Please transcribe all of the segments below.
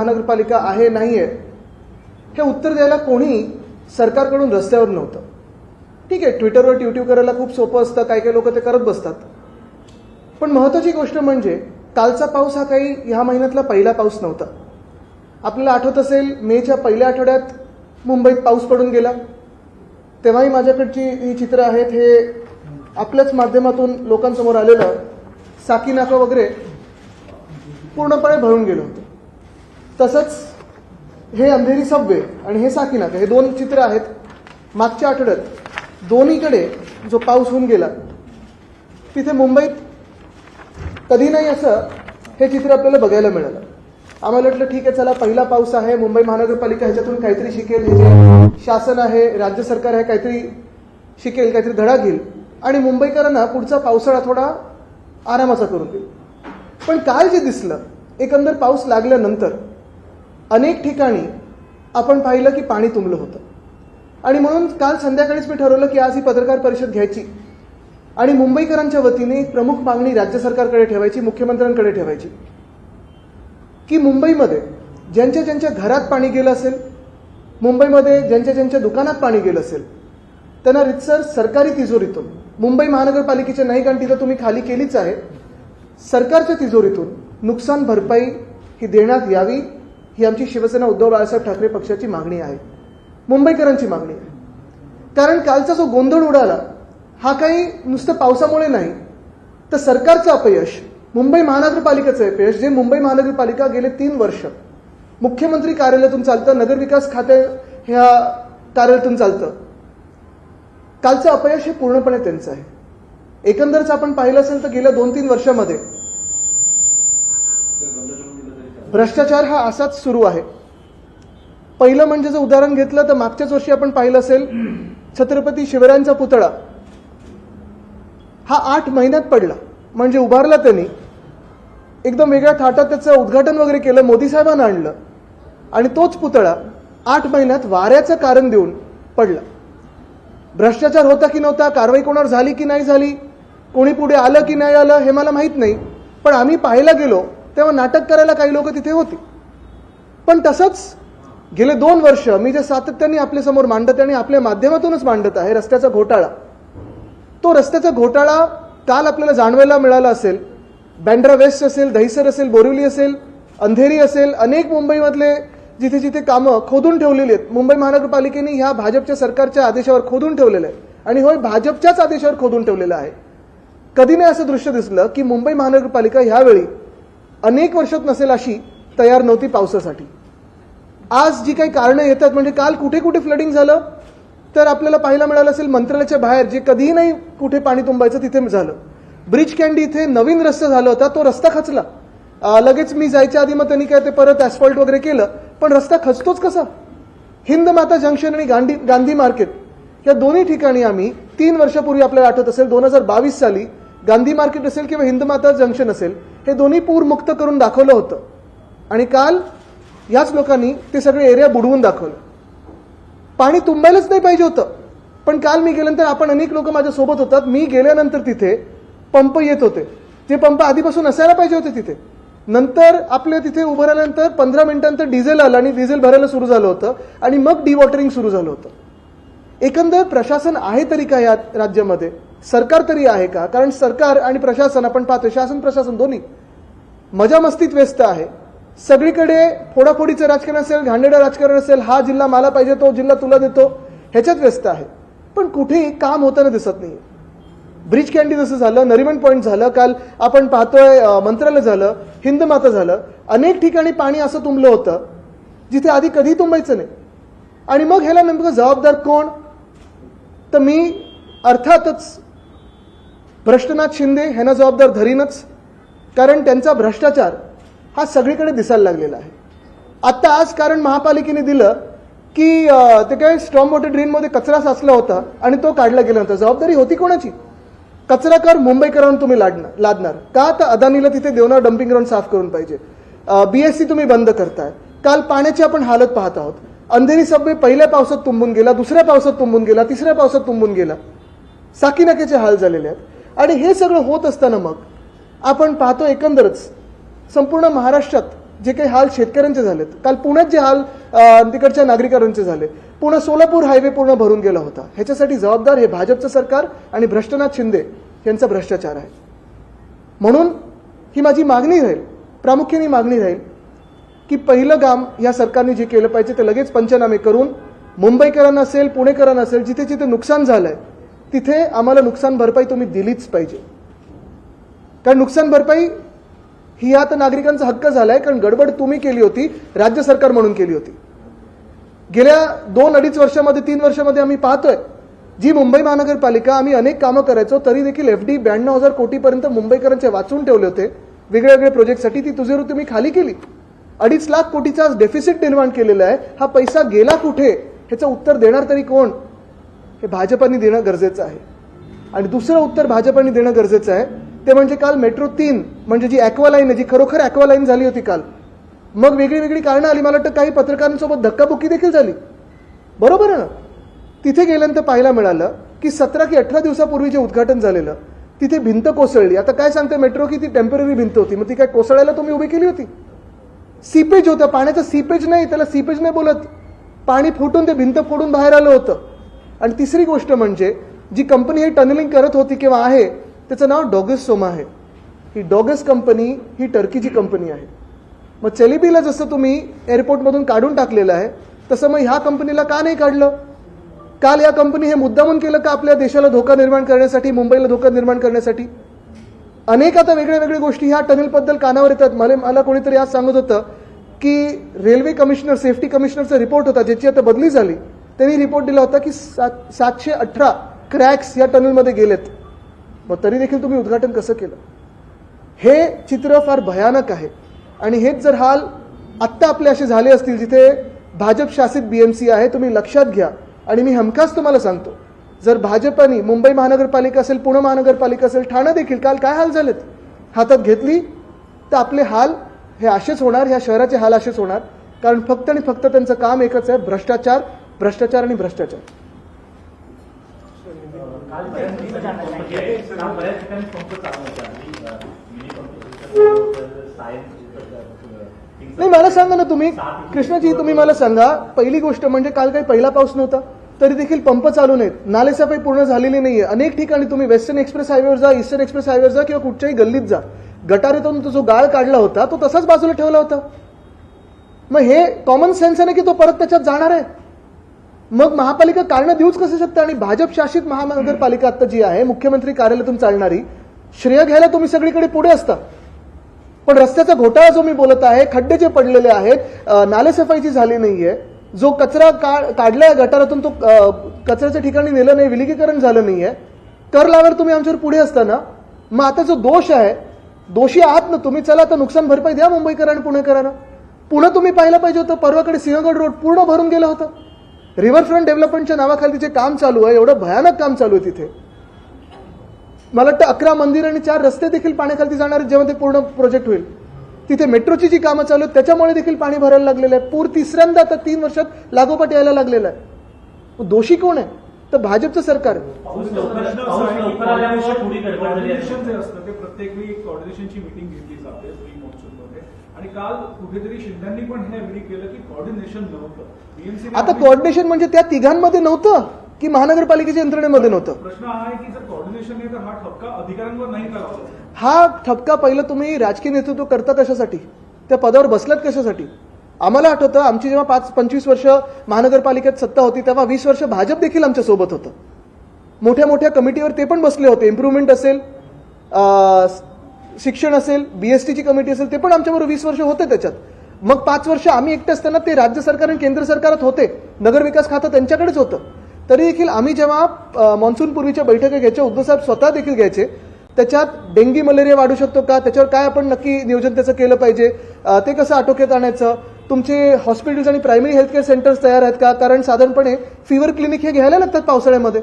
महानगरपालिका आहे नाही आहे हे उत्तर द्यायला कोणी सरकारकडून रस्त्यावर नव्हतं. ठीक आहे, ट्विटरवर ट्यूट्यू करायला खूप सोपं असतं, काही काही लोक ते करत बसतात. पण महत्त्वाची गोष्ट म्हणजे कालचा पाऊस हा काही ह्या महिन्यातला पहिला पाऊस नव्हता. आपल्याला आठवत असेल मेच्या पहिल्या आठवड्यात मुंबईत पाऊस पडून गेला. तेव्हाही माझ्याकडची ही चित्र आहेत. हे आपल्याच माध्यमातून लोकांसमोर आलेलं साकी नाका वगैरे पूर्णपणे भरून गेलं होतं. तसंच हे अंधेरी सबवे आणि हे साकी नाका हे दोन चित्र आहेत. मागच्या आठवड्यात दोन्हीकडे जो पाऊस होऊन गेला तिथे मुंबईत कधी नाही असं हे चित्र आपल्याला बघायला मिळालं. आम्हाला वाटलं ठीक आहे, चला पहिला पाऊस आहे, मुंबई महानगरपालिका ह्याच्यातून काहीतरी शिकेल, हे जे शासन आहे राज्य सरकार आहे काहीतरी शिकेल, काहीतरी धडा घेईल आणि मुंबईकरांना पुढचा पावसाळा थोडा आरामाचा करून देईल. पण काल जे दिसलं एकंदर पाऊस लागल्यानंतर अनेक ठिकाणी आपण पाहिलं की पाणी तुंबलं होतं. आणि म्हणून काल संध्याकाळीच मी ठरवलं की आज ही पत्रकार परिषद घ्यायची आणि मुंबईकरांच्या वतीने एक प्रमुख मागणी राज्य सरकारकडे ठेवायची, मुख्यमंत्र्यांकडे ठेवायची की मुंबईमध्ये ज्यांच्या ज्यांच्या घरात पाणी गेलं असेल, मुंबईमध्ये ज्यांच्या ज्यांच्या दुकानात पाणी गेलं असेल त्यांना रितसर सरकारी तिजोरीतून, मुंबई महानगरपालिकेच्या नाही कारण तिथं तुम्ही खाली केलीच आहे, सरकारच्या तिजोरीतून नुकसान भरपाई ही देण्यात यावी ही आमची शिवसेना उद्धव बाळासाहेब ठाकरे पक्षाची मागणी आहे, मुंबईकरांची मागणी आहे. कारण कालचा जो गोंधळ उडाला हा काही नुसतं पावसामुळे नाही तर सरकारचं अपयश, मुंबई महानगरपालिकेचं अपयश, जे मुंबई महानगरपालिका गेले 3 वर्ष मुख्यमंत्री कार्यालयातून चालतं, नगरविकास खाते ह्या कार्यालयातून चालतं, कालचं अपयश हे पूर्णपणे त्यांचं आहे. एकंदरच आपण पाहिलं असेल तर गेल्या 2-3 वर्षामध्ये भ्रष्टाचार हा असाच सुरू आहे. पहिलं म्हणजे जर उदाहरण घेतलं तर मागच्याच वर्षी आपण पाहिलं असेल छत्रपती शिवरायांचा पुतळा हा 8 महिन्यात पडला, म्हणजे उभारला त्यांनी, एकदम वेगळ्या थाटात त्याचं उद्घाटन वगैरे केलं, मोदी साहेबांना आणलं आणि तोच पुतळा 8 महिन्यात वाऱ्याचं कारण देऊन पडला. भ्रष्टाचार होता की नव्हता, कारवाई कोणावर झाली की नाही झाली, कोणी पुढे आलं की नाही आलं हे मला माहीत नाही, पण आम्ही पाहायला गेलो तेव्हा नाटक करायला काही लोक तिथे होती. पण तसंच गेले 2 वर्ष मी जे सातत्याने आपल्यासमोर मांडत आणि आपल्या माध्यमातूनच मांडत आहे रस्त्याचा घोटाळा, तो रस्त्याचा घोटाळा काल आपल्याला जाणवायला मिळाला असेल. बँड्रा वेस्ट असेल, दहिसर असेल, बोरिवली असेल, अंधेरी असेल, अनेक मुंबईमधले जिथे जिथे कामं खोदून ठेवलेली आहेत मुंबई महानगरपालिकेने ह्या भाजपच्या सरकारच्या आदेशावर खोदून ठेवलेलं आहे. आणि होय, भाजपच्याच आदेशावर खोदून ठेवलेलं आहे. कधी नाही असं दृश्य दिसलं की मुंबई महानगरपालिका ह्यावेळी अनेक वर्षात नसेल अशी तयार नव्हती पावसासाठी. आज जी काही कारणं येतात म्हणजे काल कुठे कुठे फ्लडिंग झालं तर आपल्याला पाहायला मिळालं असेल मंत्रालयाच्या बाहेर जे कधीही नाही कुठे पाणी तुंबायचं तिथे झालं. ब्रिज कॅन्डी इथे नवीन रस्ता झाला होता, तो रस्ता खचला. लगेच मी जायच्या आधी मग त्यांनी काय ते परत ॲस्फॉल्ट वगैरे केलं, पण रस्ता खचतोच कसा. हिंद माता जंक्शन आणि गांधी मार्केट या दोन्ही ठिकाणी आम्ही 3 वर्षापूर्वी आपल्याला आठवत असेल 2022 साली गांधी मार्केट असेल किंवा हिंद माता जंक्शन असेल हे दोन्ही पूरमुक्त करून दाखवलं होतं. आणि काल याच लोकांनी ते सगळे एरिया बुडवून दाखवलं. पाणी तुंबायलाच नाही पाहिजे होतं, पण काल मी गेल्यानंतर आपण अनेक लोक माझ्या सोबत होतात, मी गेल्यानंतर तिथे पंप येत होते, जे पंप आधीपासून असायला पाहिजे होते तिथे. नंतर आपल्या तिथे उभं राहिल्यानंतर 15 मिनिटांनंतर डिझेल आलं आणि डिझेल भरायला सुरू झालं होतं आणि मग डिवॉटरिंग सुरू झालं होतं. एकंदर प्रशासन आहे तरी का या राज्यामध्ये, सरकार तरी आहे का? कारण सरकार आणि प्रशासन आपण पाहतो, शासन प्रशासन दोन्ही मजा मस्तीत व्यस्त आहे. सगळीकडे फोडाफोडीचं राजकारण असेल, घाणेरडं राजकारण असेल, हा जिल्हा मला पाहिजे तो जिल्हा तुला देतो ह्याच्यात व्यस्त आहे, पण कुठेही काम होताना दिसत नाही. ब्रिज कॅन्डी जसं झालं, नरिमन पॉईंट झालं, काल आपण पाहतोय मंत्रालय झालं, हिंद माता झालं, अनेक ठिकाणी पाणी असं तुंबलं होतं जिथे आधी कधी तुंबायचं नाही. आणि मग ह्याला नेमकं जबाबदार कोण? तर मी अर्थातच भ्रष्टनाथ शिंदे ह्यांना जबाबदार धरीनच, कारण त्यांचा भ्रष्टाचार हा सगळीकडे दिसायला लागलेला आहे. आता आज कारण महापालिकेने दिलं की ते काय स्टॉर्म वॉटर ड्रेनमध्ये कचरा साचला होता आणि तो काढला गेला नव्हता. जबाबदारी होती कोणाची? कचरा कर मुंबईकरांना तुम्ही लादणार का? तर अदानीला तिथे देवनार डम्पिंग ग्राउंड साफ करून पाहिजे. BSC तुम्ही बंद करताय. काल पाण्याची आपण हालत पाहत आहोत. अंधेरी सबवे पहिल्या पावसात तुंबून गेला, दुसऱ्या पावसात तुंबून गेला, तिसऱ्या पावसात तुंबून गेला. साकी नाक्याचे हाल झालेले आहेत. आणि हे सगळं होत असताना मग आपण पाहतो एकंदरच संपूर्ण महाराष्ट्रात जे काही हाल शेतकऱ्यांचे झालेत, काल पुण्यात जे हाल तिकडच्या नागरिकांचे झाले, पुणे सोलापूर हायवे पूर्ण भरून गेला होता, ह्याच्यासाठी जबाबदार हे भाजपचं सरकार आणि भ्रष्टनाथ शिंदे यांचा भ्रष्टाचार आहे. म्हणून ही माझी मागणी राहील, प्रामुख्याने मागणी राहील की पहिलं काम या सरकारने जे केलं पाहिजे ते लगेच पंचनामे करून मुंबईकरांना असेल, पुणेकरांना असेल, जिथे जिथे नुकसान झालंय तिथे आम्हाला नुकसान भरपाई तुम्ही दिलीच पाहिजे. कारण नुकसान भरपाई ही आता नागरिकांचा हक्क झालाय, कारण गडबड तुम्ही केली होती, राज्य सरकार म्हणून केली होती. गेल्या 2-2.5 वर्षामध्ये 3 वर्षामध्ये आम्ही पाहतोय जी मुंबई महानगरपालिका आम्ही अनेक कामं करायचो तरी देखील FD 92,000 कोटीपर्यंत मुंबईकरांचे वाचून ठेवले होते वेगळे वेगळे प्रोजेक्टसाठी, ती तुझे तुम्ही खाली केली. 2.5 लाख कोटीचा डेफिसिट निर्माण केलेला आहे. हा पैसा गेला कुठे ह्याचं उत्तर देणार तरी कोण, हे भाजपाने देणं गरजेचं आहे. आणि दुसरं उत्तर भाजपाने देणं गरजेचं आहे ते म्हणजे काल मेट्रो 3 म्हणजे जी ॲक्वा लाईन आहे, जी खरोखर ॲक्वा लाईन झाली होती काल, मग वेगळी वेगळी कारणं आली. मला वाटतं काही पत्रकारांसोबत धक्काबुक्की देखील झाली, बरोबर आहे ना. तिथे गेल्यानंतर पाहायला मिळालं की 17 की 18 दिवसापूर्वी जे उद्घाटन झालेलं तिथे भिंत कोसळली. आता काय सांगते मेट्रो की ती टेम्पररी भिंत होती, मग ती काय कोसळायला तुम्ही उभी केली होती? सीपेज होतं, पाण्याचं सीपेज नाही, त्याला सीपेज नाही बोलत, पाणी फुटून ते भिंत फोडून बाहेर आलं होतं. आणि तिसरी गोष्ट म्हणजे जी कंपनी ही टनलिंग करत होती किंवा आहे त्याचं नाव डॉगस सोमा आहे. ही डॉगस कंपनी ही टर्कीची कंपनी आहे. मग चेलिबीला जसं तुम्ही एअरपोर्टमधून काढून टाकलेलं आहे तसं मग ह्या कंपनीला का नाही काढलं? काल या कंपनी हे मुद्दामून केलं का आपल्या देशाला धोका निर्माण करण्यासाठी, मुंबईला धोका निर्माण करण्यासाठी? अनेक आता वेगळ्या वेगळ्या गोष्टी ह्या टनेलबद्दल कानावर येतात. मला कोणीतरी आज सांगत होतं की रेल्वे कमिशनर, सेफ्टी कमिशनरचा रिपोर्ट होता ज्याची आता बदली झाली, त्यांनी रिपोर्ट दिला होता की 718 क्रॅक्स या टनेलमध्ये गेलेत. मग तरी देखील तुम्ही उद्घाटन कसं केलं? हे चित्र फार भयानक आहे. आणि हेच जर हाल आत्ता आपले असे झाले असतील जिथे भाजप शासित BMC आहे, तुम्ही लक्षात घ्या. आणि मी हमखास तुम्हाला सांगतो, जर भाजपाने मुंबई महानगरपालिका असेल, पुणे महानगरपालिका असेल, ठाणे देखील काल काय हाल झालेत हातात घेतली तर आपले हाल हे असेच होणार, ह्या शहराचे हाल असेच होणार. कारण फक्त आणि फक्त त्यांचं काम एकच आहे, भ्रष्टाचार, भ्रष्टाचार आणि भ्रष्टाचार. नाही, मला सांगा ना तुम्ही कृष्णाजी, तुम्ही मला सांगा, पहिली गोष्ट म्हणजे काल काही पहिला पाऊस नव्हता तरी देखील पंप चालू नाहीत, नालेसफाई पूर्ण झालेली नाहीये. अनेक ठिकाणी तुम्ही वेस्टर्न एक्सप्रेस हायवेवर जा, ईस्टर्न एक्सप्रेस हायवेवर जा किंवा कुठच्याही गल्लीत जा, गटारीतून तो जो गाळ काढला होता तो तसाच बाजूला ठेवला होता. मग हे कॉमन सेन्स आहे ना की तो परत त्याच्यात जाणार आहे? मग महापालिका कारणं देऊच कसं शकते? आणि भाजप शासित महानगरपालिका आता जी आहे, मुख्यमंत्री कार्यालयातून चालणारी, श्रेय घ्यायला तुम्ही सगळीकडे पुढे असता, पण रस्त्याचा घोटाळा जो मी बोलत आहे, खड्डे जे पडलेले आहेत, नालेसफाईची झाली नाहीये, जो कचरा काढलाय गटारातून तो कचऱ्याच्या ठिकाणी नेलं नाही, विलगीकरण झालं नाहीये, कर लावर तुम्ही आमच्यावर पुढे असताना मग आता जो दोष आहे, दोषी आहात ना तुम्ही, चला आता नुकसान भरपाई द्या मुंबईकर आणि पुणेकरांना. पुणे तुम्ही पाहिलं पाहिजे होतं, परवाकडे सिंहगड रोड पूर्ण भरून गेलं होतं. रिव्हरफ्रंट डेव्हलपमेंटच्या नावाखाली जे काम चालू आहे, एवढं भयानक काम चालू आहे तिथे. मला वाटतं 11 मंदिर आणि 4 रस्ते देखील पाण्याखाली जाणार आहेत जेव्हा ते पूर्ण प्रोजेक्ट होईल. तिथे मेट्रोची जी कामं चालू आहेत त्याच्यामुळे देखील पाणी भरायला लागलेलं आहे. पूर तिसऱ्यांदा आता 3 वर्षात लागोपाठ यायला लागलेला आहे. दोषी कोण आहे? तर भाजपचं सरकार आहे. प्रत्येक वेळी कॉर्डिनेशनची मीटिंग घेतली जाते प्री मॉन्सूनमध्ये, आणि काल कुठेतरी शिंदेनी पण हे अग्री केलं की कॉर्डिनेशन नव्हतं. आता कॉर्डिनेशन म्हणजे त्या तिघांमध्ये नव्हतं की महानगरपालिकेच्या यंत्रणेमध्ये नव्हतं? प्रश्न हा आहे की जर कॉर्डिनेशन नाही तर हा ठपका अधिकाऱ्यांवर नाही करावा. हा ठपका पहिलं तुम्ही राजकीय नेतृत्व करता कशासाठी? त्या पदावर बसलात कशासाठी? आम्हाला आठवतं आमची जेव्हा 25 वर्ष महानगरपालिकेत सत्ता होती तेव्हा 20 वर्ष भाजप देखील आमच्या सोबत होतं. मोठ्या मोठ्या कमिटीवर ते पण बसले होते. इम्प्रुव्हमेंट असेल, शिक्षण असेल, BSTची कमिटी असेल, ते पण आमच्याबरोबर 20 वर्ष होते त्याच्यात. मग 5 वर्ष आम्ही एकटे असताना ते राज्य सरकार आणि केंद्र सरकारात होते, नगर विकास खातं त्यांच्याकडेच होतं. तरी देखील आम्ही जेव्हा मान्सून पूर्वीच्या बैठका घ्यायच्या, उद्धव साहेब स्वतः देखील घ्यायचे, त्याच्यात डेंगी मलेरिया वाढू शकतो का, त्याच्यावर काय आपण नक्की नियोजन त्याचं केलं पाहिजे, ते कसं आटोक्यात आणायचं, तुमचे हॉस्पिटल्स आणि प्रायमरी हेल्थ केअर सेंटर्स तयार आहेत का, कारण साधारणपणे फिवर क्लिनिक हे घ्यायला लागतात पावसाळ्यामध्ये,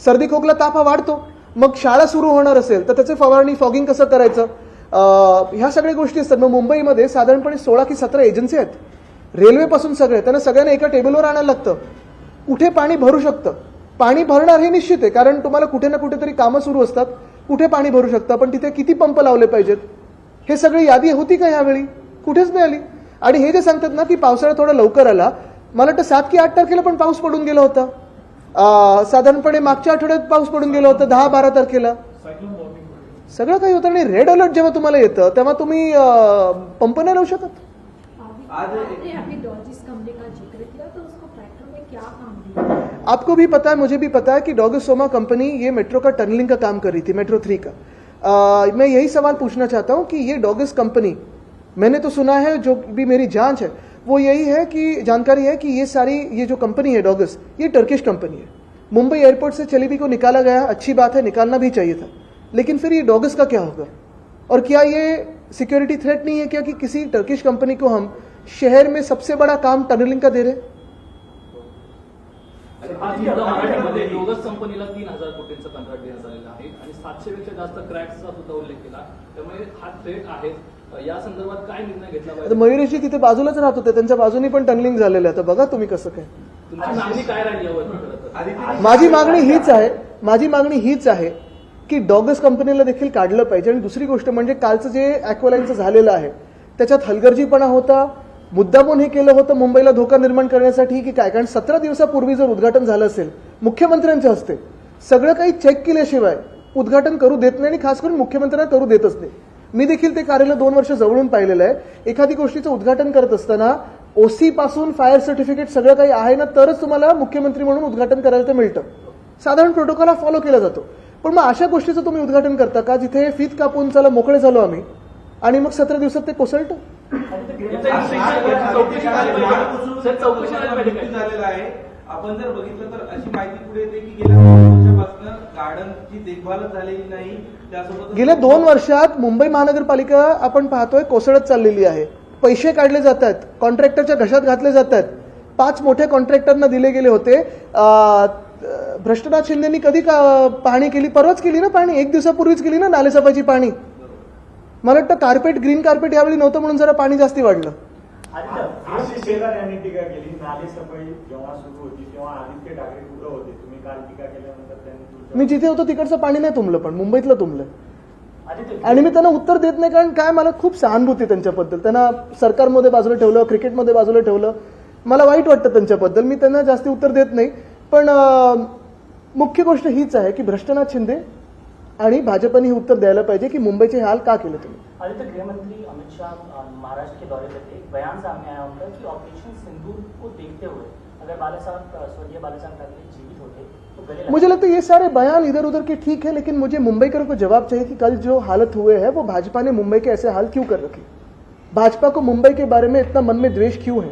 सर्दी खोकला ताप हा वाढतो. मग शाळा सुरू होणार असेल तर त्याचे फवारणी, फॉगिंग कसं करायचं, ह्या सगळ्या गोष्टी असतात. मग मुंबईमध्ये साधारणपणे 16 की 17 एजन्सी आहेत, रेल्वेपासून सगळे, त्यांना सगळ्यांना एका टेबलवर आणायला लागतं. कुठे पाणी भरू शकतं, पाणी भरणार हे निश्चित आहे, कारण तुम्हाला कुठे ना कुठेतरी कामं सुरू असतात, कुठे पाणी भरू शकतं, पण तिथे किती पंप लावले पाहिजेत, हे सगळी यादी होती का यावेळी? कुठेच नाही आली. आणि हे जे सांगतात ना की पावसाळा थोडा लवकर आला, मला वाटतं 7 की 8 तारखेला पण पाऊस पडून गेला होता. साधारणपणे मागच्या आठवड्यात पाऊस पडून गेला होता 10-12 तारखेला. सायक्लोन वॉर्निंग सगळं काही होतं. आणि रेड अलर्ट जेव्हा तुम्हाला येतं तेव्हा तुम्ही पंप नाही लावू शकत. आपने अभी डॉजिस कंपनी का जिक्र किया तो उसको ट्रैक्टर में क्या काम दिया? आपको भी पता है, मुझे भी पता है कि डॉगस्टोमा कंपनी ये मेट्रो का टनलिंग का काम कर रही थी, मेट्रो 3 का. मैं यही सवाल पूछना चाहता हूं कि ये डॉगस कंपनी, मैंने तो सुना है, जो भी मेरी जांच है वो यही है कि जानकारी है कि ये जो कंपनी है डॉगस, ये टर्किश कंपनी है. मुंबई एयरपोर्ट से चलीबी को निकाला गया, अच्छी बात है, निकालना भी चाहिए था. लेकिन फिर ये डॉगस का क्या होगा? और क्या ये सिक्योरिटी थ्रेट नहीं है क्या कि किसी टर्किश कंपनी को हम शहर में सबसे बड़ा काम टनलिंग का दे रहे? मराठीमध्ये डोगस कंपनीला 3,000 कोटींचं कंत्राट देण्यात आलेलं आहे आणि 700 पेक्षा जास्त क्रॅक्सचा सुद्धा उल्लेख केला. त्यामुळे हा थ्रेट आहे. या संदर्भात काय निर्णय घेतला आता पाहिजे? मयुरेशजी तिथे बाजूलाच राहत होते, त्यांच्या बाजूनी पण टनलिंग झालेलं आहे. आता बघा तुम्ही कसं काय. तुमची मागणी काय राहिली यावरती खरं तर? माझी मागणी हीच आहे की डॉगस कंपनीला देखील काढलं पाहिजे. आणि दुसरी गोष्ट म्हणजे कालचं जे ॲक्वालाईनचं झालेलं आहे त्याच्यात हलगर्जीपणा होता, मुद्दामून हे केलं होतं मुंबईला धोका निर्माण करण्यासाठी की काय. कारण 17 दिवसापूर्वी जर उद्घाटन झालं असेल मुख्यमंत्र्यांच्या हस्ते, सगळं काही चेक केल्याशिवाय उद्घाटन करू देत नाही आणि खास करून मुख्यमंत्र्यांना करू देतच नाही. मी देखील ते कार्यालय 2 वर्ष जवळून पाहिलेलं आहे. एखादी गोष्टीचं उद्घाटन करत असताना ओसी पासून फायर सर्टिफिकेट सगळं काही आहे ना तरच तुम्हाला मुख्यमंत्री म्हणून उद्घाटन करायला ते मिळतं. साधारण प्रोटोकॉल हा फॉलो केला जातो. पण मग अशा गोष्टीचं तुम्ही उद्घाटन करता का जिथे फीत कापून चला मोकळे झालो आम्ही आणि मग 17 दिवसात ते कोसळतं? चौकशी झालेला आहे. आपण जर बघितलं तर अशी माहिती पुढे येते की गेल्या 2 वर्षापासून गार्डनची देखभालच झालेली नाही. त्यासोबत गेल्या 2 वर्षात मुंबई महानगरपालिका आपण पाहतोय कोसळत चाललेली आहे. पैसे काढले जात आहेत, कॉन्ट्रॅक्टरच्या घशात घातले जात आहेत. 5 मोठ्या कॉन्ट्रॅक्टरना दिले गेले होते. भ्रष्टनाथ शिंदेनी कधी पाहणी केली? परवाच केली ना पाहणी, 1 दिवसापूर्वीच केली ना नालेसफाईची पाहणी. मला वाटतं ग्रीन कार्पेट यावेळी नव्हतं म्हणून जरा पाणी जास्ती वाढलं. आशिष शेलार यांनी टीका केली. नालेसफाई जेव्हा सुरू होती तेव्हा आदित्य ठाकरे कुठं होते? तुम्ही काल टीका केल्यानंतर त्यांनी मी जिथे होतो तिकडचं पाणी नाही तुंबलं, पण मुंबईतलं तुंबलं. आणि मी त्यांना उत्तर देत नाही कारण काय, मला खूप सहानुभूती त्यांच्याबद्दल. त्यांना सरकारमध्ये बाजूला ठेवलं, क्रिकेटमध्ये बाजूला ठेवलं, मला वाईट वाटतं त्यांच्याबद्दल. मी त्यांना जास्ती उत्तर देत नाही. पण मुख्य गोष्ट हीच आहे की भ्रष्टनाथ शिंदे आणि भाजपने हे उत्तर द्यायला पाहिजे की मुंबईचे हाल का केले तुम्ही. आदित्य, गृहमंत्री अमित शाह महाराष्ट्र के दौरे पर थे. एक बयान सामने आया उनका कि ऑपरेशन सिंदूर को देखते हुए अगर स्वर्गीय बालासाहब ठाकरे जीवित होते तो गले मुझे लगता है ये सारे बयान इधर उधर के ठीक है, लेकिन मुझे मुंबईकरों को जवाब चाहिए कि कल जो हालत हुए हैं वो भाजपा ने मुंबई के ऐसे हाल क्यों कर रखे? भाजपा को मुंबई के बारे में इतना मन में द्वेष क्यों है?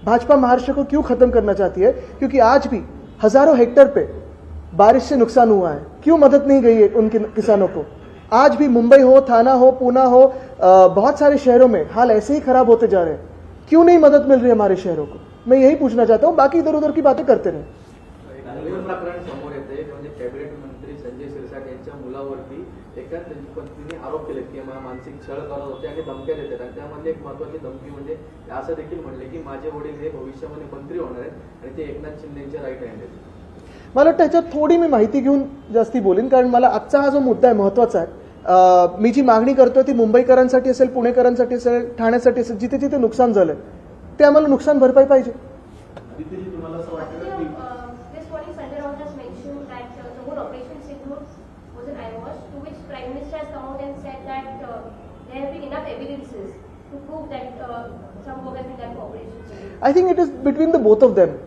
भाजपा महाराष्ट्र को क्यों खत्म करना चाहती है? क्योंकि आज भी हजारों हेक्टेयर पे बारिश से नुकसान हुआ है. क्यों मदद नहीं गई है उनके किसानों को? आज भी मुंबई हो, थाना हो, पूना हो, बहुत सारे शहरों में हाल ऐसे ही खराब होते जा रहे हैं. क्यों नहीं मदद मिल रही है हमारे शहरों को? मैं यही पूछना चाहता हूँ. बाकी इधर उधर की बातें करते रहे. प्रकरण समोर येते म्हणजे कॅबिनेट मंत्री संजय शिरसाट यांच्या मुलावरती एका त्यांची पत्नीने आरोप केले की मानसिक छळ करत होते आणि धमक्या देतात. आणि त्यामध्ये एक महत्वाची धमकी म्हणजे असं देखील म्हणले की माझे वडील हे भविष्यामध्ये मंत्री होणार आहेत आणि ते एकनाथ शिंदेचे राईट हँड आहेत. मला वाटतं ह्याच्यात थोडी मी माहिती घेऊन जास्ती बोलीन कारण मला आजचा हा जो मुद्दा आहे महत्वाचा आहे. मी जी मागणी करतोय ती मुंबईकरांसाठी असेल, पुणेकरांसाठी असेल, ठाण्यासाठी असेल, जिथे जिथे नुकसान झालंय ते आम्हाला नुकसान भरपाई पाहिजे. आदित्यजी, तुम्हाला असं वाटतं का की This morning Sanjay Raut has mentioned that the whole Operation Sindoor was an eyewash, to which Prime Minister has come out and said that there have been enough evidences to prove that some work has been done for Operation Sindoor. I think it is between the both of them.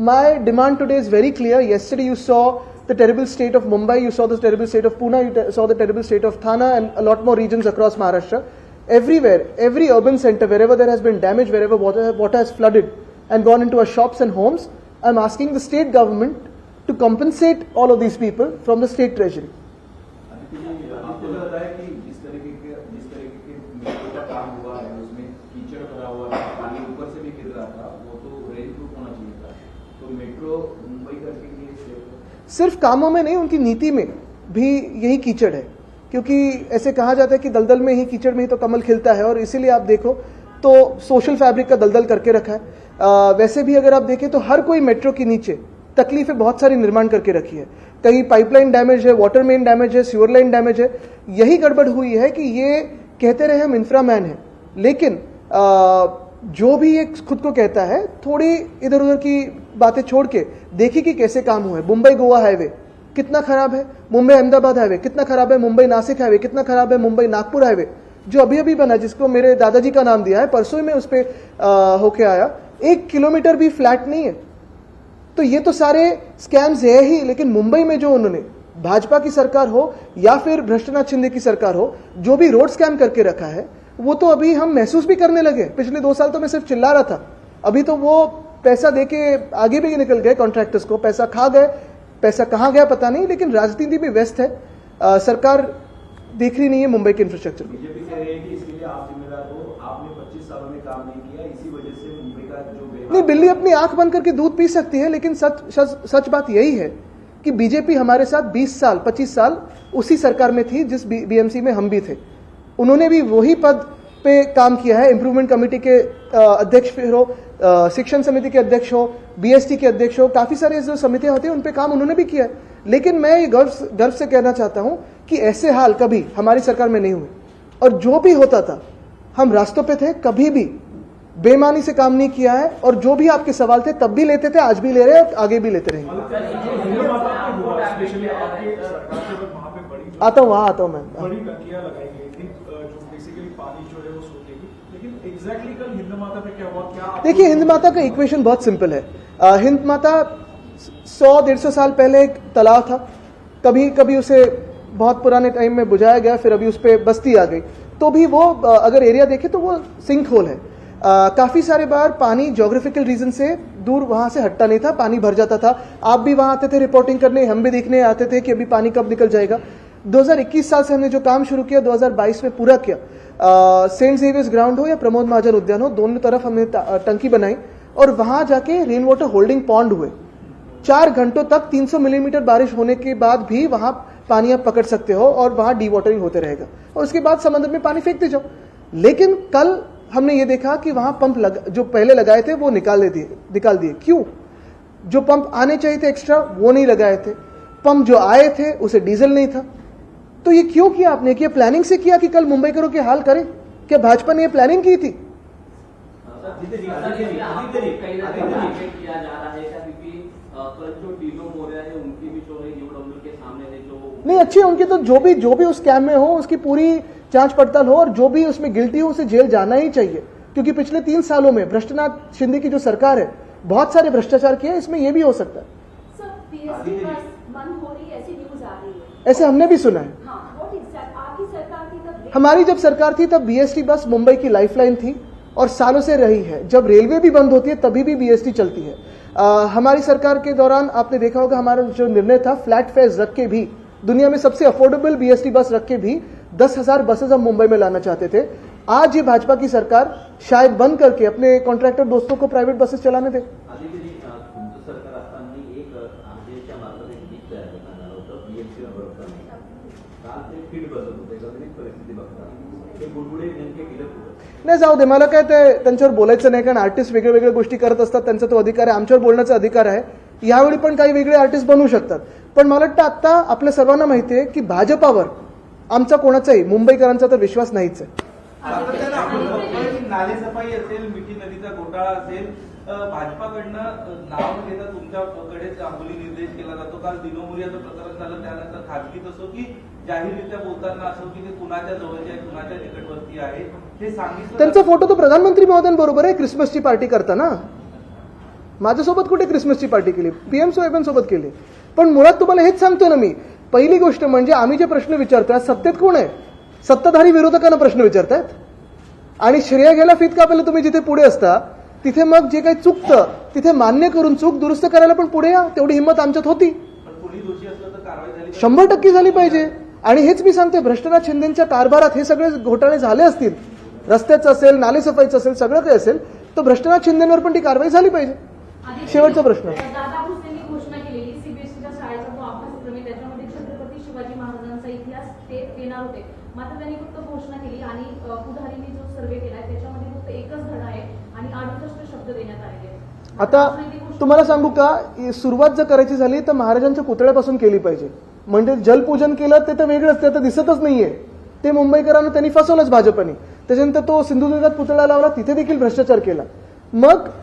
My demand today is very clear. Yesterday you saw the terrible state of Mumbai, you saw the terrible state of Pune, you saw the terrible state of Thana and a lot more regions across Maharashtra. Everywhere, every urban center, wherever there has been damage, wherever water has flooded and gone into our shops and homes, I'm asking the state government to compensate all of these people from the state treasury. आदित्यजी, आपको लगता है कि जिस तरीके के metro का काम हुआ है उसमें कीचड़ भरा हुआ था, पानी ऊपर से भी गिर रहा था, वो तो रेन प्रूफ होना चाहिए था. तो मेट्रो मुंबई का के लिए सेफ है. सिर्फ कामों में नहीं, उनकी नीति में भी यही कीचड़ है. क्योंकि ऐसे कहा जाता है कि दलदल में ही, कीचड़ में ही तो कमल खिलता है. और इसीलिए आप देखो तो सोशल फैब्रिक का दलदल करके रखा है. वैसे भी अगर आप देखें तो हर कोई मेट्रो के नीचे तकलीफें बहुत सारी निर्माण करके रखी है. कहीं पाइपलाइन डैमेज है, वाटर मेन डैमेज है, सीवर लाइन डैमेज है. यही गड़बड़ हुई है कि ये कहते रहे हम इंफ्रामैन हैं, लेकिन जो भी ये खुद को कहता है, थोड़ी इधर उधर की बातें छोड़ के देखिए कि कैसे काम हुए। मुंबई गोवा हाईवे कितना खराब है, मुंबई अहमदाबाद हाईवे कितना खराब है, मुंबई नासिक हाईवे कितना खराब है, मुंबई नागपुर हाईवे जो अभी अभी बना, जिसको मेरे दादाजी का नाम दिया है, परसों ही मैं उस पर होके आया, 1 किलोमीटर भी फ्लैट नहीं है। तो ये तो सारे स्कैम्स है ही, लेकिन मुंबई में जो उन्होंने भाजपा की सरकार हो या फिर भ्रष्टनाथ शिंदे की सरकार हो, जो भी रोड स्कैम करके रखा है, वो तो अभी हम महसूस भी करने लगे। पिछले 2 साल तो मैं सिर्फ चिल्ला रहा था, अभी तो वो पैसा देके आगे भी निकल गए, कॉन्ट्रैक्टर्स को पैसा खा गए। पैसा कहाँ गया पता नहीं, लेकिन राजनीति भी व्यस्त है। सरकार देख रही नहीं है मुंबई के इंफ्रास्ट्रक्चर को। बीजेपी कह रही है कि इसके लिए आप जिम्मेदार हो, आपने 25 सालों में काम नहीं किया, इसी वजह से मुंबई का जो नहीं, बिल्ली अपनी आंख बंद करके दूध पी सकती है, लेकिन सच बात यही है कि बीजेपी हमारे साथ 20 साल 25 साल उसी सरकार में थी जिस बीएमसी में हम भी थे। उन्होंने भी वही पद पे काम किया है, इंप्रूवमेंट कमेटी के अध्यक्ष फिर हो, शिक्षण समिति के अध्यक्ष हो, बीएसटी के अध्यक्ष हो, काफी सारे जो समितियां होती हैं उन पे काम उन्होंने भी किया है। लेकिन मैं ये गर्व से कहना चाहता हूं कि ऐसे हाल कभी हमारी सरकार में नहीं हुए, और जो भी होता था हम रास्तों पे थे, कभी भी बेईमानी से काम नहीं किया है। और जो भी आपके सवाल थे तब भी लेते थे, आज भी ले रहे हैं, आगे भी लेते रहेंगे। आता हूँ, वहां आता हूँ मैं। बड़ी टंकियां लगाई गई थी जो बेसिकली पानी जो है वो सोखेगी, लेकिन एग्जैक्टली कल हिंद माता पे क्या हुआ, क्या देखिए, हिंद माता का इक्वेशन बहुत सिंपल है। हिंद माता 100-150 साल पहले एक तालाब था, कभी कभी उसे बहुत पुराने टाइम में बुझाया गया, फिर अभी उस पर बस्ती आ गई, तो भी वो अगर एरिया देखे तो वो सिंक होल है। काफी सारे बार पानी ज्योग्राफिकल रीजन से दूर वहां से हटता नहीं था, पानी भर जाता था। आप भी वहां आते थे रिपोर्टिंग करने, हम भी देखने आते थे कि अभी पानी कब निकल जाएगा। 2021 साल से हमने जो काम शुरू किया 2022 में पूरा किया। सेंट जेवियर्स ग्राउंड हो या प्रमोद महाजन उद्यान हो, दोनों तरफ हमने टंकी बनाई और वहां जाके रेन वाटर होल्डिंग पॉन्ड हुए। 4 घंटों तक 300 मिलीमीटर बारिश होने के बाद भी वहां पानी आप पकड़ सकते हो और वहां डी वाटरिंग होते रहेगा, और उसके बाद समंदर में पानी फेंकते जाओ। लेकिन कल हमने ये देखा कि वहां पंप जो पहले लगाए थे वो निकाल दिए। क्यों? जो पंप आने चाहिए थे एक्स्ट्रा वो नहीं लगाए थे, पंप जो आए थे उसे डीजल नहीं था। तो ये क्यों किया आपने? क्या प्लानिंग से किया कि कल मुंबईकरों के हाल करें? क्या भाजपा ने ये प्लानिंग की थी? नहीं, अच्छी है उनकी, तो जो भी उस स्कैम में हो उसकी पूरी जांच पड़ताल हो, और जो भी उसमें गिल्टी हो उसे जेल जाना ही चाहिए। क्योंकि पिछले 3 सालों में भ्रष्टनाथ शिंदे की जो सरकार है, बहुत सारे भ्रष्टाचार किए, इसमें ये भी हो सकता है। सर, पीएससी बंद हो रही है ऐसी न्यूज आ रही है, ऐसे हमने भी सुना है। हाँ, what exact? आपकी सरकार थी तब, हमारी जब सरकार थी तब बीएसटी बस मुंबई की लाइफलाइन थी और सालों से रही है। जब रेलवे भी बंद होती है तभी भी बीएसटी चलती है। हमारी सरकार के दौरान आपने देखा होगा हमारा जो निर्णय था, फ्लैट फेयर्स रख के भी, दुनिया में सबसे अफोर्डेबल बीएसटी बस रख के भी 10,000 बसेस हम मुंबई में लाना चाहते थे। आज ये भाजपा की सरकार शायद बंद करके अपने कॉन्ट्रैक्टर दोस्तों को प्राइवेट बसेस चलाने दे। सरकार असताना एक आरटीएच्या मार्फत एक गीत तयार करण्यात आलं होतं, बीएमसीला बरोबर नाही, काल ते फीड बसत होते, एकंदरीत परिस्थिती बघता ते बुडबुडे नेमके केलं कुठं? नाही, जाऊ दे, मला काय ते त्यांच्यावर बोलायचं नाही, कारण आर्टिस्ट वेगळ्या वेगळ्या गोष्टी करत असतात, त्यांचा तो अधिकार आहे, आमच्यावर बोलण्याचा अधिकार आहे। यावेळी पण काही वेगळे आर्टिस्ट बनू शकतात, पण मला वाटतं आता आपल्या सर्वांना माहिती आहे की भाजपावर आमचा कोणाचाही मुंबईकरांचा तर विश्वास नाहीच आहे। नालेसफाई असेल, मिठी नदीचा घोटाळा असेल, भाजपाकडनं नाव न घेता तुमच्याकडेच अंमली निर्देश केला जातो। काल दिनोमुरियाचं प्रकरण झालं, त्यानंतर खाजगीत असो की जाहीररित्या बोलताना असो की ते कुणाच्या जवळचे आहे, कुणाच्या निकटवर्ती आहे, हे सांगितलं। त्यांचा फोटो तो प्रधानमंत्री महोदयांबरोबर आहे क्रिसमसची पार्टी करताना। माझ्यासोबत कुठे क्रिसमसची पार्टी केली? पीएम साहेबांसोबत केली। पण मुळात तुम्हाला हेच सांगतो ना मी, पहिली गोष्ट म्हणजे आम्ही जे प्रश्न विचारतोय, सत्तेत कोण आहे? सत्ताधारी विरोधकांना प्रश्न विचारतायत, आणि श्रेय घ्यायला फित कापायला तुम्ही जिथे पुढे असता तिथे मग जे काही चुकतं तिथे मान्य करून चूक दुरुस्त करायला पण पुढे या। तेवढी हिंमत आमच्यात होती, 100% झाली पाहिजे। आणि हेच मी सांगते, भ्रष्टनाथ शिंदेच्या कारभारात हे सगळे घोटाळे झाले असतील, रस्त्याचं असेल, नालेसफाईचं असेल, सगळं काही असेल, तर भ्रष्टनाथ शिंदेवर पण ती कारवाई झाली पाहिजे। शेवटचा प्रश्न, दादा भुसेंनी घोषणा केलेली सीबीएसईच्या शाळेचा जो अभ्यासक्रम आहे त्याच्यामध्ये छत्रपती शिवाजी महाराजांचा इतिहास ते देणार होते, मात्र त्यांनी फक्त घोषणा केली आणि पुढारीने जो सर्वे केलाय त्याच्यामध्ये फक्त एकच धडा आहे आणि 68 शब्द देण्यात आलेले आहेत। आता तुम्हाला सांगू का, सुरुवात जर करायची झाली तर महाराजांच्या पुतळ्यापासून केली पाहिजे। म्हणजे जलपूजन केलं ते तर वेगळंच, ते तर दिसतच नाहीये, ते मुंबईकरांना त्यांनी फसवलंच भाजपने। त्याच्यानंतर तो सिंधुदुर्गात पुतळा लावला, तिथे देखील भ्रष्टाचार केला. मग